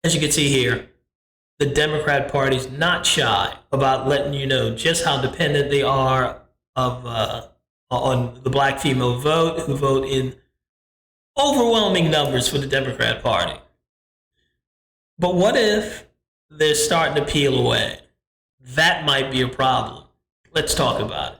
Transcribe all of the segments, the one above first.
as you can see here, the Democrat Party's not shy about letting you know just how dependent they are of on the black female vote, who vote in overwhelming numbers for the Democrat Party. But what if they're starting to peel away? That might be a problem. Let's talk about it.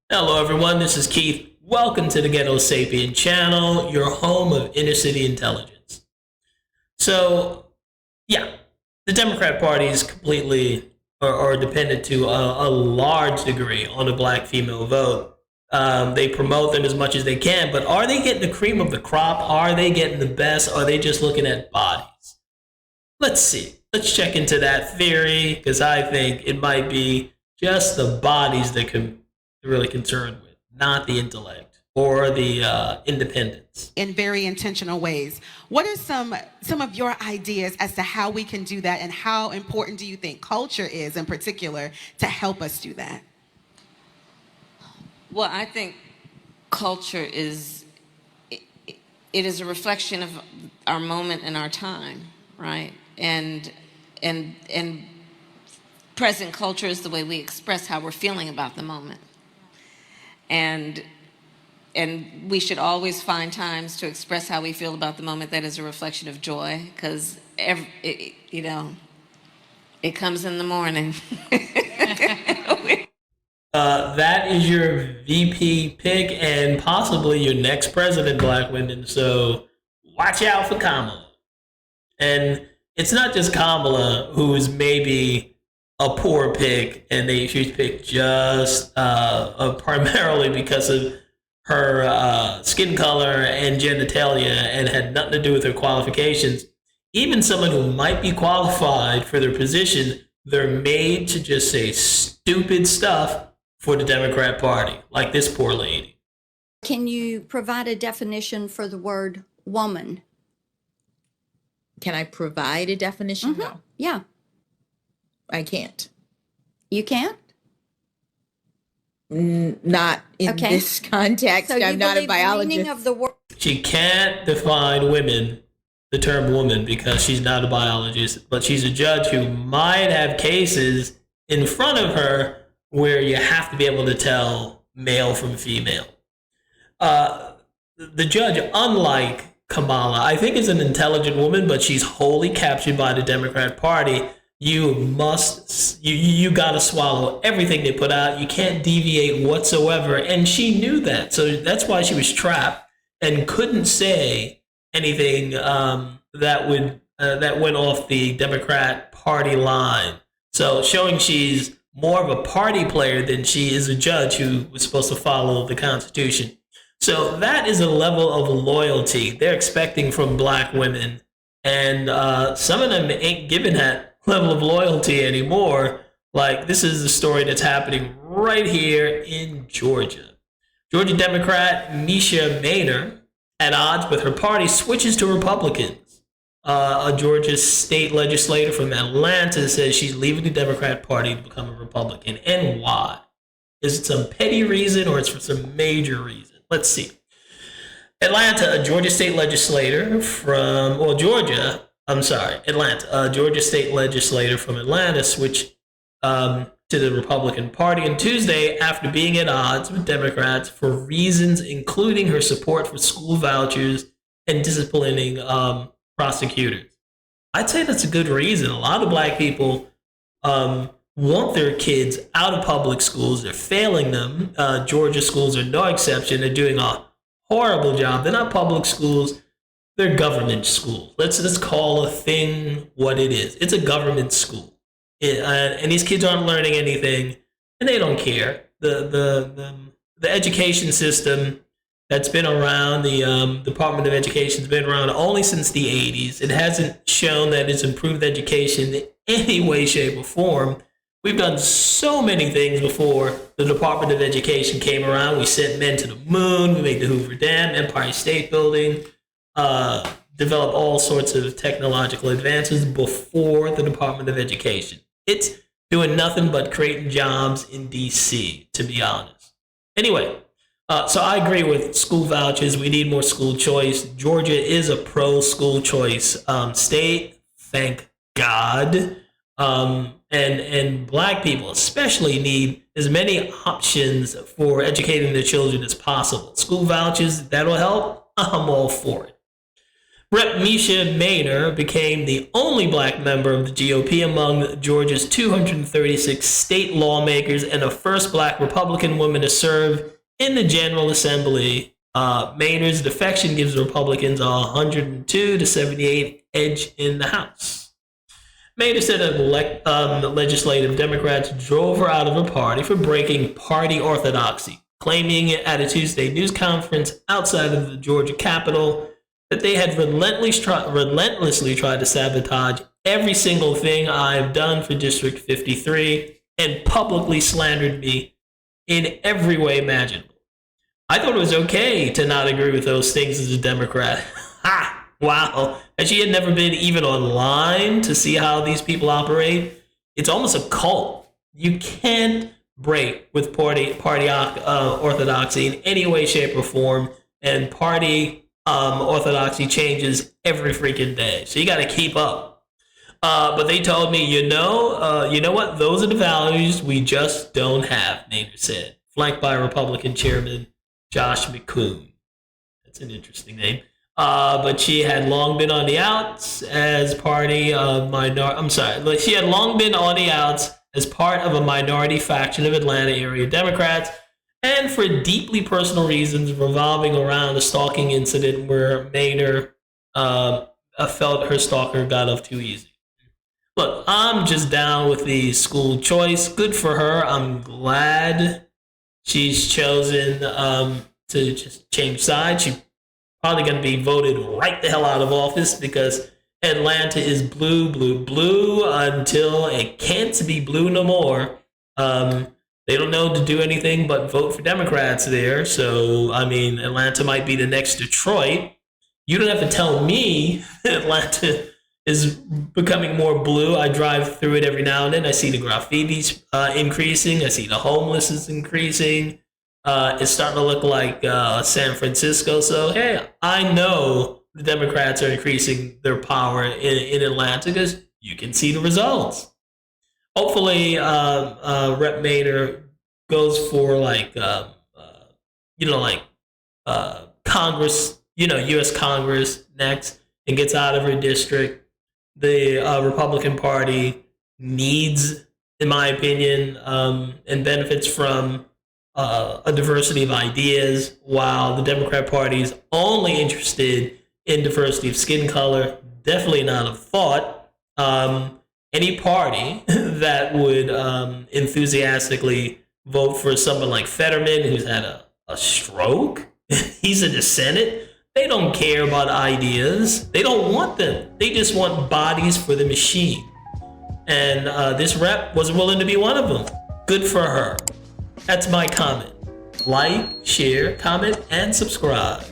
Hello, everyone. This is Keith. Welcome to the Ghetto Sapien channel, your home of inner city intelligence. So, yeah, the Democrat Party is completely or dependent to a large degree on the black female vote. They promote them as much as they can, but are they getting the cream of the crop? Are they getting the best? Are they just looking at bodies? Let's see. Let's check into that theory, because I think it might be just the bodies that can really concerned with, not the intellect or the independence. In very intentional ways. What are some of your ideas as to how we can do that, and how important do you think culture is in particular to help us do that? Well, I think culture is, it is a reflection of our moment and our time, right? And present culture is the way we express how we're feeling about the moment. And we should always find times to express how we feel about the moment that is a reflection of joy, because it comes in the morning. That is your VP pick and possibly your next president, black women. So watch out for Kamala. And it's not just Kamala who is maybe a poor pick, and she's picked just primarily because of her skin color and genitalia, and had nothing to do with her qualifications. Even someone who might be qualified for their position, they're made to just say stupid stuff for the Democrat Party, like this poor lady. Can you provide a definition for the word woman? Can I provide a definition? Mm-hmm. No, Yeah. I can't. You can't? Not in Okay. this context. So you I'm not a believe the meaning biologist. of the word. She can't define women, the term woman, because she's not a biologist, but she's a judge who might have cases in front of her where you have to be able to tell male from female. The judge, unlike Kamala, I think is an intelligent woman, but she's wholly captured by the Democrat Party. You gotta swallow everything they put out. You can't deviate whatsoever. And she knew that. So that's why she was trapped and couldn't say anything that went off the Democrat Party line. So showing she's more of a party player than she is a judge who was supposed to follow the Constitution. So that is a level of loyalty they're expecting from black women. And some of them ain't giving that level of loyalty anymore. Like, this is the story that's happening right here in Georgia. Georgia Democrat Mesha Mainor, at odds with her party, switches to Republicans. A Georgia state legislator from Atlanta says she's leaving the Democrat Party to become a Republican. And why? Is it some petty reason, or it's for some major reason? Let's see. Atlanta, a Georgia state legislator from, Atlanta, a Georgia state legislator from Atlanta switched to the Republican Party on Tuesday after being at odds with Democrats for reasons including her support for school vouchers and disciplining prosecutors. I'd say that's a good reason. A lot of black people want their kids out of public schools. They're failing them. Georgia schools are no exception. They're doing a horrible job. They're not public schools. They're government schools. Let's call a thing what it is. It's a government school. And these kids aren't learning anything, and they don't care. The education system that's been around, the Department of Education's been around only since the 80s. It hasn't shown that it's improved education in any way, shape, or form. We've done so many things before the Department of Education came around. We sent men to the moon. We made the Hoover Dam, Empire State Building, develop all sorts of technological advances before the Department of Education. It's doing nothing but creating jobs in DC, to be honest. Anyway, so I agree with school vouchers. We need more school choice. Georgia is a pro-school choice state, thank God. And Black people especially need as many options for educating their children as possible. School vouchers, that'll help. I'm all for it. Rep. Misha Maynor became the only Black member of the GOP among Georgia's 236 state lawmakers and the first Black Republican woman to serve in the General Assembly. Maynor's defection gives Republicans a 102 to 78 edge in the House. Maynor said that legislative Democrats drove her out of her party for breaking party orthodoxy, claiming at a Tuesday news conference outside of the Georgia Capitol that they had relentlessly tried to sabotage every single thing I've done for District 53 and publicly slandered me in every way imaginable. I thought it was okay to not agree with those things as a Democrat. Ha! Wow. And she had never been even online to see how these people operate. It's almost a cult. You can't break with party orthodoxy in any way, shape, or form. And party orthodoxy changes every freaking day. So you got to keep up. But they told me, you know what? Those are the values we just don't have, Maynor said, flanked by Republican Chairman Josh McCoon. That's an interesting name. But she had long been on the outs as she had long been on the outs as part of a minority faction of Atlanta area Democrats, and for deeply personal reasons revolving around a stalking incident where Maynor felt her stalker got off too easy. Look, I'm just down with the school choice. Good for her. I'm glad she's chosen to just change sides. She probably going to be voted right the hell out of office because Atlanta is blue until it can't be blue no more. They don't know to do anything but vote for Democrats there. So, I mean, Atlanta might be the next Detroit. You don't have to tell me Atlanta is becoming more blue. I drive through it every now and then. I see the graffitis increasing. I see the homeless is increasing. It's starting to look like San Francisco. So, hey, I know the Democrats are increasing their power in Atlanta because you can see the results. Hopefully, Rep. Maynor goes for Congress, U.S. Congress next and gets out of her district. The Republican Party needs, in my opinion, and benefits from a diversity of ideas, while the Democrat Party is only interested in diversity of skin color. Definitely not of thought. Any party that would enthusiastically vote for someone like Fetterman, who's had a stroke, he's in the Senate. They don't care about ideas. They don't want them. They just want bodies for the machine. And this rep was willing to be one of them. Good for her. That's my comment. Like, share, comment, and subscribe.